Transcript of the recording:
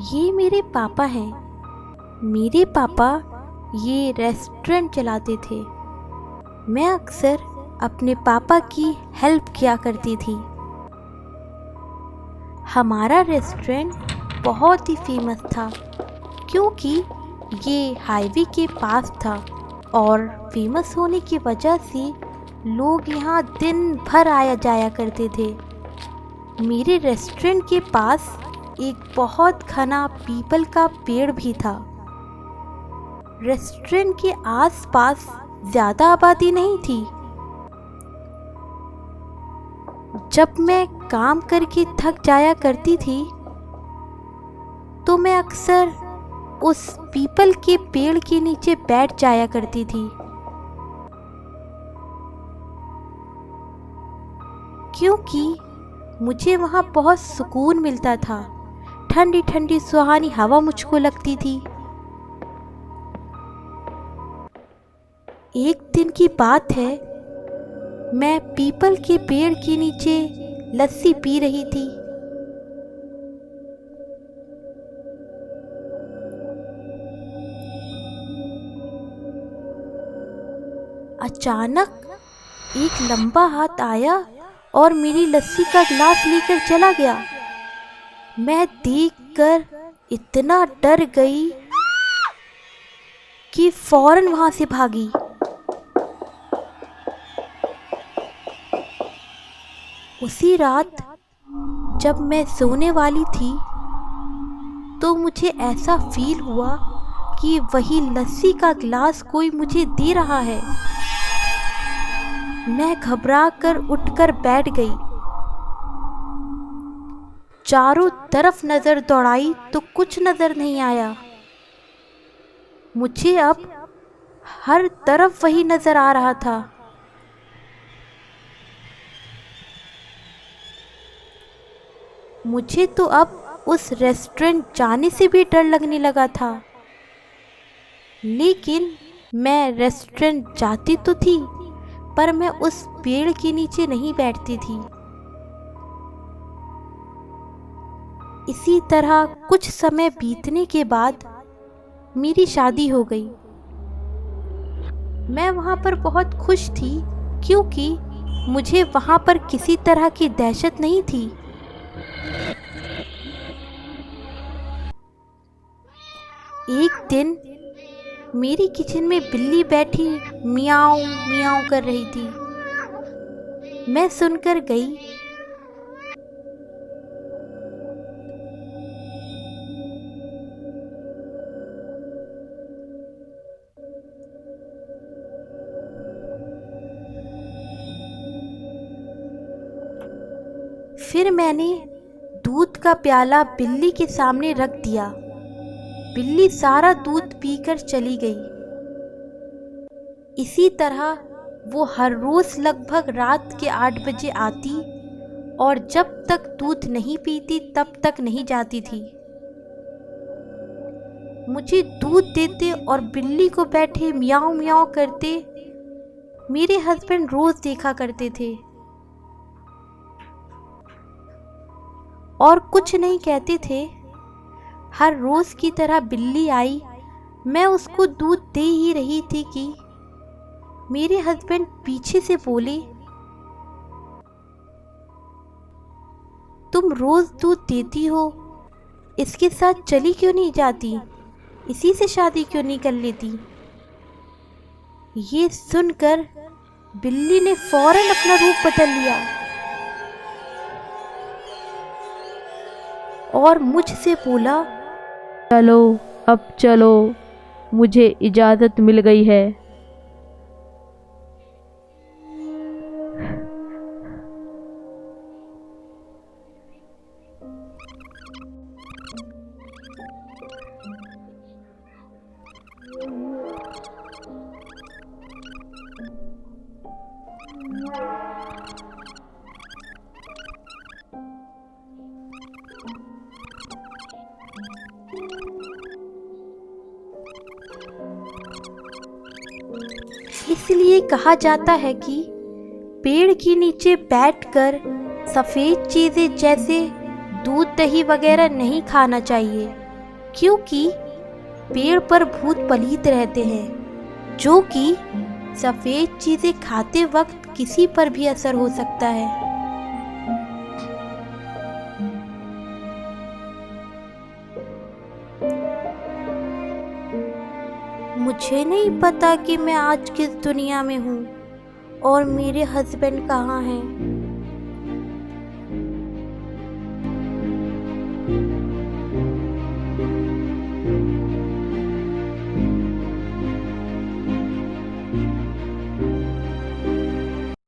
ये मेरे पापा हैं। मेरे पापा ये रेस्टोरेंट चलाते थे। मैं अक्सर अपने पापा की हेल्प किया करती थी। हमारा रेस्टोरेंट बहुत ही फेमस था क्योंकि ये हाईवे के पास था और फेमस होने की वजह से लोग यहाँ दिन भर आया जाया करते थे। मेरे रेस्टोरेंट के पास एक बहुत घना पीपल का पेड़ भी था। रेस्टोरेंट के आसपास ज़्यादा आबादी नहीं थी। जब मैं काम करके थक जाया करती थी तो मैं अक्सर उस पीपल के पेड़ के नीचे बैठ जाया करती थी क्योंकि मुझे वहाँ बहुत सुकून मिलता था। ठंडी ठंडी सुहानी हवा मुझको लगती थी। एक दिन की बात है, मैं पीपल के पेड़ के नीचे लस्सी पी रही थी। अचानक एक लंबा हाथ आया और मेरी लस्सी का गिलास लेकर चला गया। मैं देखकर इतना डर गई कि फौरन वहां से भागी। उसी रात जब मैं सोने वाली थी तो मुझे ऐसा फील हुआ कि वही लस्सी का गिलास कोई मुझे दे रहा है। मैं घबरा कर उठकर बैठ गई। चारों तरफ नजर दौड़ाई तो कुछ नजर नहीं आया। मुझे अब हर तरफ वही नजर आ रहा था। मुझे तो अब उस रेस्टोरेंट जाने से भी डर लगने लगा था। लेकिन मैं रेस्टोरेंट जाती तो थी पर मैं उस पेड़ के नीचे नहीं बैठती थी। इसी तरह कुछ समय बीतने के बाद मेरी शादी हो गई। मैं वहाँ पर बहुत खुश थी क्योंकि मुझे वहाँ पर किसी तरह की दहशत नहीं थी। एक दिन मेरी किचन में बिल्ली बैठी मियाऊ मियाऊ कर रही थी। मैं सुनकर गई। फिर मैंने दूध का प्याला बिल्ली के सामने रख दिया। बिल्ली सारा दूध पीकर चली गई। इसी तरह वो हर रोज लगभग रात के 8 बजे आती और जब तक दूध नहीं पीती तब तक नहीं जाती थी। मुझे दूध देते और बिल्ली को बैठे मियाऊ मियाऊ करते मेरे हस्बैंड रोज देखा करते थे और कुछ नहीं कहते थे। हर रोज की तरह बिल्ली आई। मैं उसको दूध दे ही रही थी कि मेरे हस्बैंड पीछे से बोले, तुम रोज दूध देती हो, इसके साथ चली क्यों नहीं जाती? इसी से शादी क्यों नहीं कर लेती? ये सुनकर बिल्ली ने फौरन अपना रूप बदल लिया और मुझसे बोला, चलो अब चलो, मुझे इजाज़त मिल गई है। इसलिए कहा जाता है कि पेड़ के नीचे बैठकर सफ़ेद चीज़ें जैसे दूध दही वगैरह नहीं खाना चाहिए। क्योंकि पेड़ पर भूत पलीत रहते हैं जो कि सफ़ेद चीज़ें खाते वक्त किसी पर भी असर हो सकता है। मुझे नहीं पता कि मैं आज किस दुनिया में हूँ और मेरे हस्बैंड कहाँ हैं,